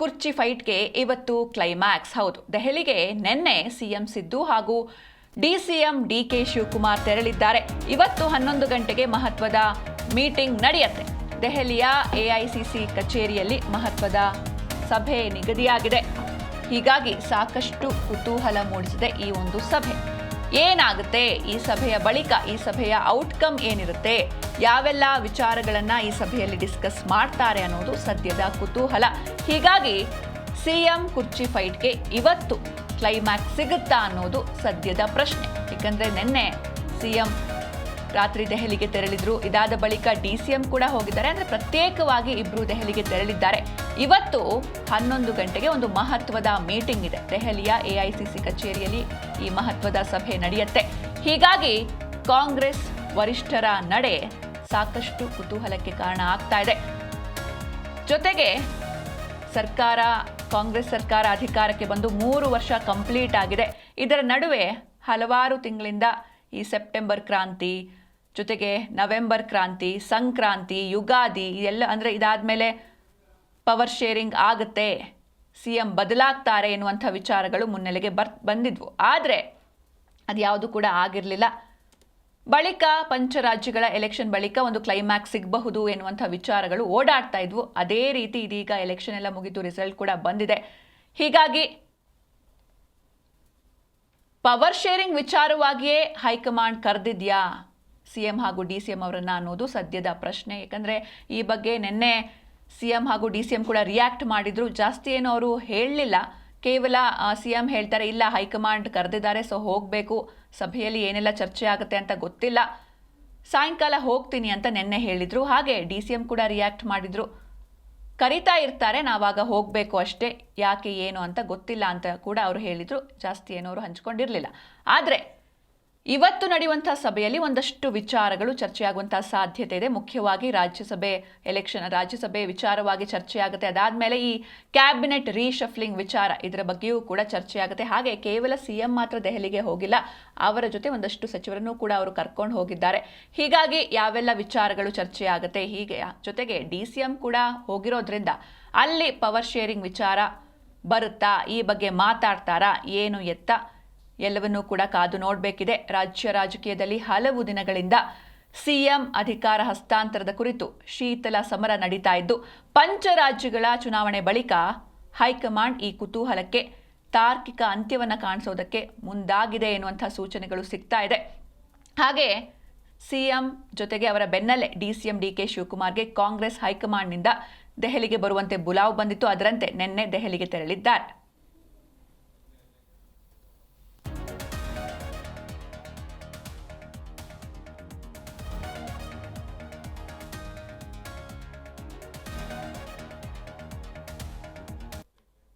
ಕುರ್ಚಿ ಫೈಟ್ಗೆ ಇವತ್ತು ಕ್ಲೈಮ್ಯಾಕ್ಸ್. ಹೌದು, ದೆಹಲಿಗೆ ನಿನ್ನೆ ಸಿಎಂ ಸಿದ್ದು ಹಾಗೂ ಡಿಸಿಎಂ ಡಿಕೆ ಶಿವಕುಮಾರ್ ತೆರಳಿದ್ದಾರೆ. ಇವತ್ತು 11 ಗಂಟೆಗೆ ಮಹತ್ವದ ಮೀಟಿಂಗ್ ನಡೆಯುತ್ತೆ. ದೆಹಲಿಯ ಎಐಸಿಸಿ ಕಚೇರಿಯಲ್ಲಿ ಮಹತ್ವದ ಸಭೆ ನಿಗದಿಯಾಗಿದೆ. ಹೀಗಾಗಿ ಸಾಕಷ್ಟು ಕುತೂಹಲ ಮೂಡಿಸಿದೆ ಈ ಒಂದು ಸಭೆ. ಏನಾಗುತ್ತೆ ಈ ಸಭೆಯ ಬಳಿಕ, ಈ ಸಭೆಯ ಔಟ್ಕಮ್ ಏನಿರುತ್ತೆ, ಯಾವೆಲ್ಲ ವಿಚಾರಗಳನ್ನ ಈ ಸಭೆಯಲ್ಲಿ ಡಿಸ್ಕಸ್ ಮಾಡ್ತಾರೆ ಅನ್ನೋದು ಸದ್ಯದ ಕುತೂಹಲ. ಹೀಗಾಗಿ ಸಿಎಂ ಕುರ್ಚಿ ಫೈಟ್ಗೆ ಇವತ್ತು ಕ್ಲೈಮ್ಯಾಕ್ಸ್ ಸಿಗುತ್ತಾ ಅನ್ನೋದು ಸದ್ಯದ ಪ್ರಶ್ನೆ. ಯಾಕಂದ್ರೆ ನಿನ್ನೆ ಸಿಎಂ ರಾತ್ರಿ ದೆಹಲಿಗೆ ತೆರಳಿದ್ರು. ಇದಾದ ಬಳಿಕ ಡಿಸಿಎಂ ಕೂಡ ಹೋಗಿದ್ದಾರೆ. ಅಂದ್ರೆ ಪ್ರತ್ಯೇಕವಾಗಿ ಇಬ್ರು ದೆಹಲಿಗೆ ತೆರಳಿದ್ದಾರೆ. ಇವತ್ತು 11 ಗಂಟೆಗೆ ಒಂದು ಮಹತ್ವದ ಮೀಟಿಂಗ್ ಇದೆ. ದೆಹಲಿಯ ಎಐಸಿಸಿ ಕಚೇರಿಯಲ್ಲಿ ಈ ಮಹತ್ವದ ಸಭೆ ನಡೆಯುತ್ತೆ. ಹೀಗಾಗಿ ಕಾಂಗ್ರೆಸ್ ವರಿಷ್ಠರ ನಡೆ ಸಾಕಷ್ಟು ಕುತೂಹಲಕ್ಕೆ ಕಾರಣ ಆಗ್ತಾ ಇದೆ. ಜೊತೆಗೆ ಕಾಂಗ್ರೆಸ್ ಸರ್ಕಾರ ಅಧಿಕಾರಕ್ಕೆ ಬಂದು 3 ವರ್ಷ ಕಂಪ್ಲೀಟ್ ಆಗಿದೆ. ಇದರ ನಡುವೆ ಹಲವಾರು ತಿಂಗಳಿಂದ ಈ ಸೆಪ್ಟೆಂಬರ್ ಕ್ರಾಂತಿ, ಜೊತೆಗೆ ನವೆಂಬರ್ ಕ್ರಾಂತಿ, ಸಂಕ್ರಾಂತಿ, ಯುಗಾದಿ ಎಲ್ಲ ಅಂದರೆ ಇದಾದ್ಮೇಲೆ ಪವರ್ ಶೇರಿಂಗ್ ಆಗುತ್ತೆ, ಸಿಎಂ ಬದಲಾಗ್ತಾರೆ ಎನ್ನುವಂಥ ವಿಚಾರಗಳು ಮುನ್ನೆಲೆಗೆ ಬಂದಿದ್ವು. ಆದರೆ ಅದ್ಯಾವುದು ಕೂಡ ಆಗಿರಲಿಲ್ಲ. ಬಳಿಕ ಪಂಚರಾಜ್ಯಗಳ ಎಲೆಕ್ಷನ್ ಬಳಿಕ ಒಂದು ಕ್ಲೈಮ್ಯಾಕ್ಸ್ ಸಿಗಬಹುದು ಎನ್ನುವಂಥ ವಿಚಾರಗಳು ಓಡಾಡ್ತಾ ಇದ್ವು. ಅದೇ ರೀತಿ ಇದೀಗ ಎಲೆಕ್ಷನ್ ಎಲ್ಲ ಮುಗಿದು ರಿಸಲ್ಟ್ ಕೂಡ ಬಂದಿದೆ. ಹೀಗಾಗಿ ಪವರ್ ಶೇರಿಂಗ್ ವಿಚಾರವಾಗಿಯೇ ಹೈಕಮಾಂಡ್ ಕರೆದಿದ್ಯಾ ಸಿಎಂ ಹಾಗೂ ಡಿಸಿಎಂ ಅವರನ್ನ ಅನ್ನೋದು ಸದ್ಯದ ಪ್ರಶ್ನೆ. ಯಾಕಂದ್ರೆ ಈ ಬಗ್ಗೆ ನಿನ್ನೆ ಸಿಎಂ ಹಾಗೂ ಡಿಸಿಎಂ ಕೂಡ ರಿಯಾಕ್ಟ್ ಮಾಡಿದ್ರು. ಜಾಸ್ತಿ ಏನು ಅವರು ಹೇಳಲಿಲ್ಲ. ಕೇವಲ ಸಿಎಂ ಹೇಳ್ತಾರೆ, ಇಲ್ಲ ಹೈಕಮಾಂಡ್ ಕರೆದಿದ್ದಾರೆ, ಸೊ ಹೋಗಬೇಕು, ಸಭೆಯಲ್ಲಿ ಏನೆಲ್ಲ ಚರ್ಚೆ ಆಗುತ್ತೆ ಅಂತ ಗೊತ್ತಿಲ್ಲ, ಸಾಯಂಕಾಲ ಹೋಗ್ತೀನಿ ಅಂತ ನಿನ್ನೆ ಹೇಳಿದ್ರು. ಹಾಗೆ ಡಿಸಿಎಂ ಕೂಡ ರಿಯಾಕ್ಟ್ ಮಾಡಿದ್ರು, ಕರಿತಾ ಇರ್ತಾರೆ, ನಾವಾಗ ಹೋಗಬೇಕು ಅಷ್ಟೇ, ಯಾಕೆ ಏನು ಅಂತ ಗೊತ್ತಿಲ್ಲ ಅಂತ ಕೂಡ ಅವರು ಹೇಳಿದ್ರು. ಜಾಸ್ತಿ ಏನೋ ಅವರು ಹಂಚ್ಕೊಂಡಿರಲಿಲ್ಲ. ಆದರೆ ಇವತ್ತು ನಡೆಯುವಂಥ ಸಭೆಯಲ್ಲಿ ಒಂದಷ್ಟು ವಿಚಾರಗಳು ಚರ್ಚೆಯಾಗುವಂಥ ಸಾಧ್ಯತೆ ಇದೆ. ಮುಖ್ಯವಾಗಿ ರಾಜ್ಯಸಭೆ ವಿಚಾರವಾಗಿ ಚರ್ಚೆಯಾಗುತ್ತೆ. ಅದಾದಮೇಲೆ ಈ ಕ್ಯಾಬಿನೆಟ್ ರೀಶಫ್ಲಿಂಗ್ ವಿಚಾರ, ಇದರ ಬಗ್ಗೆಯೂ ಕೂಡ ಚರ್ಚೆಯಾಗುತ್ತೆ. ಹಾಗೆ ಕೇವಲ ಸಿಎಂ ಮಾತ್ರ ದೆಹಲಿಗೆ ಹೋಗಿಲ್ಲ, ಅವರ ಜೊತೆ ಒಂದಷ್ಟು ಸಚಿವರನ್ನು ಕೂಡ ಅವರು ಕರ್ಕೊಂಡು ಹೋಗಿದ್ದಾರೆ. ಹೀಗಾಗಿ ಯಾವೆಲ್ಲ ವಿಚಾರಗಳು ಚರ್ಚೆಯಾಗುತ್ತೆ, ಹೀಗೆ ಜೊತೆಗೆ ಡಿಸಿಎಂ ಕೂಡ ಹೋಗಿರೋದ್ರಿಂದ ಅಲ್ಲಿ ಪವರ್ ಶೇರಿಂಗ್ ವಿಚಾರ ಬರುತ್ತಾ, ಈ ಬಗ್ಗೆ ಮಾತಾಡ್ತಾರಾ, ಏನು ಎತ್ತ ಎಲ್ಲವನ್ನೂ ಕೂಡ ಕಾದು ನೋಡಬೇಕಿದೆ. ರಾಜ್ಯ ರಾಜಕೀಯದಲ್ಲಿ ಹಲವು ದಿನಗಳಿಂದ ಸಿಎಂ ಅಧಿಕಾರ ಹಸ್ತಾಂತರದ ಕುರಿತು ಶೀತಲ ಸಮರ ನಡೀತಾ ಇದ್ದು, ಪಂಚರಾಜ್ಯಗಳ ಚುನಾವಣೆ ಬಳಿಕ ಹೈಕಮಾಂಡ್ ಈ ಕುತೂಹಲಕ್ಕೆ ತಾರ್ಕಿಕ ಅಂತ್ಯವನ್ನು ಕಾಣಿಸೋದಕ್ಕೆ ಮುಂದಾಗಿದೆ ಎನ್ನುವಂಥ ಸೂಚನೆಗಳು ಸಿಗ್ತಾ ಇದೆ. ಹಾಗೆ ಸಿಎಂ ಜೊತೆಗೆ ಅವರ ಬೆನ್ನಲ್ಲೇ ಡಿಸಿಎಂ ಡಿಕೆ ಶಿವಕುಮಾರ್ಗೆ ಕಾಂಗ್ರೆಸ್ ಹೈಕಮಾಂಡ್ನಿಂದ ದೆಹಲಿಗೆ ಬರುವಂತೆ ಬುಲಾವ್ ಬಂದಿತ್ತು. ಅದರಂತೆ ನಿನ್ನೆ ದೆಹಲಿಗೆ ತೆರಳಿದ್ದಾರೆ.